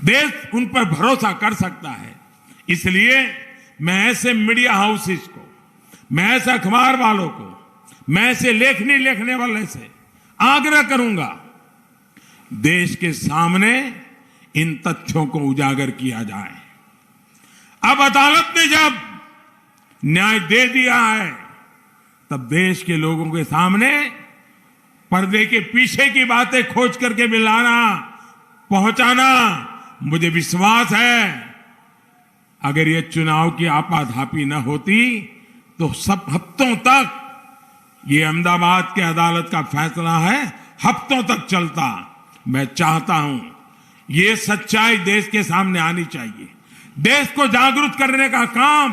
देश उन पर भरोसा कर सकता है। इसलिए मैं ऐसे मीडिया हाउसेस को, मैं ऐसे अखबार वालों को, मैं ऐसे लेखनी लिखने वाले से आग्रह करूंगा, देश के सामने इन तथ्यों को उजागर किया जाए। अब अदालत ने जब न्याय दे दिया है, तब देश के लोगों के सामने पर्दे के पीछे की बातें खोज करके मिलाना, पहुंचाना, मुझे विश्वास है अगर ये चुनाव की आपाधापी न होती तो सब हफ्तों तक, ये अहमदाबाद के अदालत का फैसला है, हफ्तों तक चलता। मैं चाहता हूं ये सच्चाई देश के सामने आनी चाहिए। देश को जागरूक करने का काम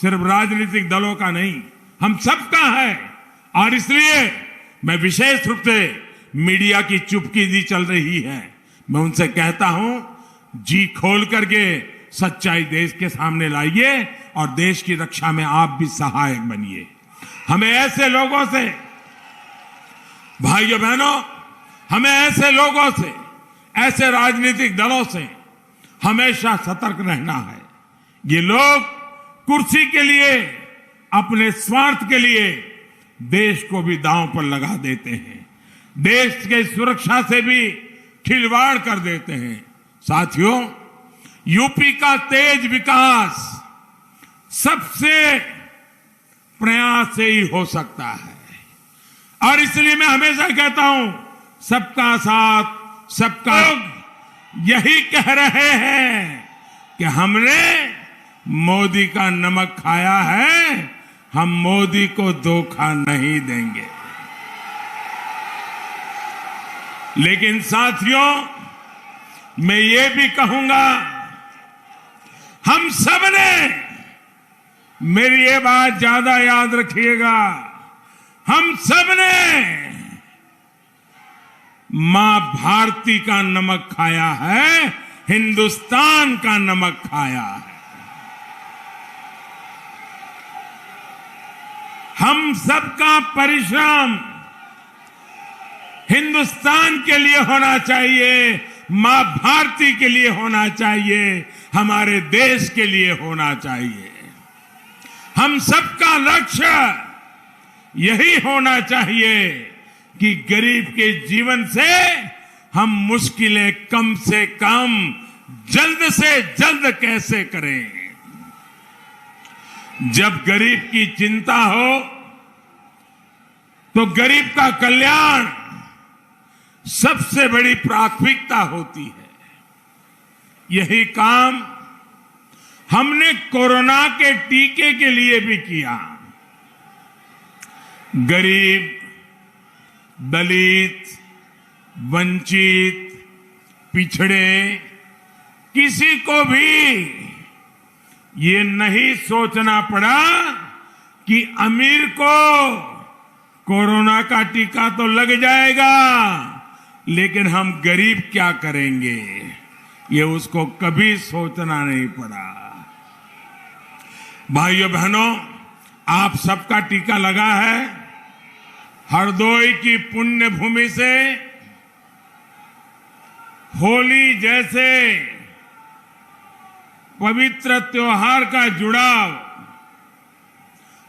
सिर्फ राजनीतिक दलों का नहीं, हम सबका है। और इसलिए मैं विशेष रूप से मीडिया की चुपकिदी चल रही है, मैं उनसे कहता हूं, जी खोल करके सच्चाई देश के सामने लाइए और देश की रक्षा में आप भी सहायक बनिए। हमें ऐसे लोगों से, भाइयों बहनों, हमें ऐसे लोगों से, ऐसे राजनीतिक दलों से हमेशा सतर्क रहना है। ये लोग कुर्सी के लिए, अपने स्वार्थ के लिए देश को भी दांव पर लगा देते हैं, देश के सुरक्षा से भी खिलवाड़ कर देते हैं। साथियों, यूपी का तेज विकास सबसे प्रयास से ही हो सकता है। और इसलिए मैं हमेशा कहता हूं, सबका साथ सबका, यही कह रहे हैं कि हमने मोदी का नमक खाया है, हम मोदी को धोखा नहीं देंगे। लेकिन साथियों, मैं ये भी कहूंगा, हम सबने, मेरी ये बात ज्यादा याद रखिएगा, हम सबने मां भारती का नमक खाया है, हिंदुस्तान का नमक खाया है। हम सबका परिश्रम हिंदुस्तान के लिए होना चाहिए, मां भारती के लिए होना चाहिए, हमारे देश के लिए होना चाहिए। हम सबका लक्ष्य यही होना चाहिए कि गरीब के जीवन से हम मुश्किलें कम से कम, जल्द से जल्द कैसे करें। जब गरीब की चिंता हो तो गरीब का कल्याण सबसे बड़ी प्राथमिकता होती है। यही काम हमने कोरोना के टीके के लिए भी किया। गरीब, दलित, वंचित, पिछड़े, किसी को भी ये नहीं सोचना पड़ा कि अमीर को कोरोना का टीका तो लग जाएगा, लेकिन हम गरीब क्या करेंगे, ये उसको कभी सोचना नहीं पड़ा। भाइयों बहनों, आप सबका टीका लगा है। हरदोई की पुण्य भूमि से होली जैसे पवित्र त्योहार का जुड़ाव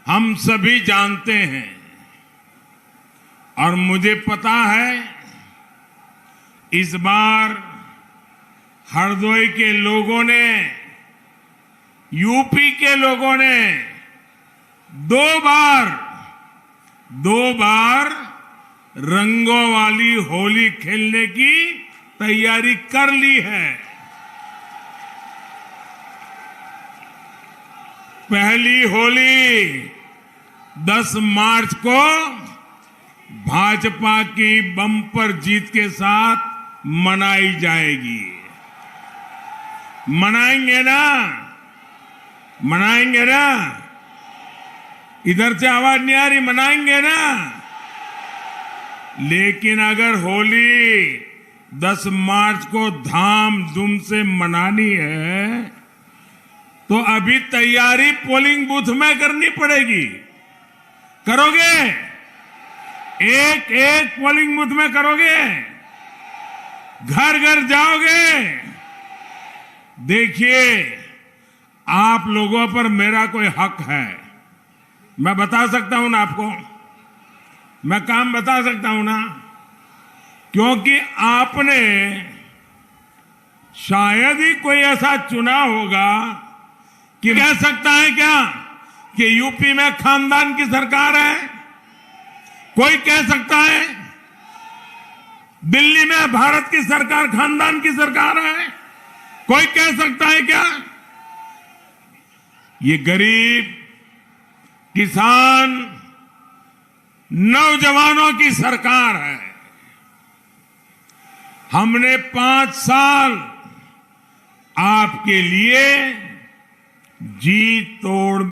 हम सभी जानते हैं, और मुझे पता है इस बार हरदोई के लोगों ने, यूपी के लोगों ने दो बार रंगों वाली होली खेलने की तैयारी कर ली है। पहली होली 10 मार्च को भाजपा की बम्पर जीत के साथ मनाई जाएगी। मनाएंगे ना? मनाएंगे ना? इधर से आवाज नहीं आ रही, मनाएंगे ना? लेकिन अगर होली 10 मार्च को धाम-धूम से मनानी है तो अभी तैयारी पोलिंग बूथ में करनी पड़ेगी। करोगे? एक एक पोलिंग बूथ में करोगे? घर घर जाओगे? देखिए, आप लोगों पर मेरा कोई हक है, मैं बता सकता हूं ना आपको, मैं काम बता सकता हूं ना, क्योंकि आपने शायद ही कोई ऐसा चुना होगा कि कह सकता है क्या कि यूपी में खानदान की सरकार है? कोई कह सकता है? दिल्ली में भारत की सरकार खानदान की सरकार है? कोई कह सकता है क्या? ये गरीब, किसान, नौजवानों की सरकार है। हमने 5 साल आपके लिए जी तोड़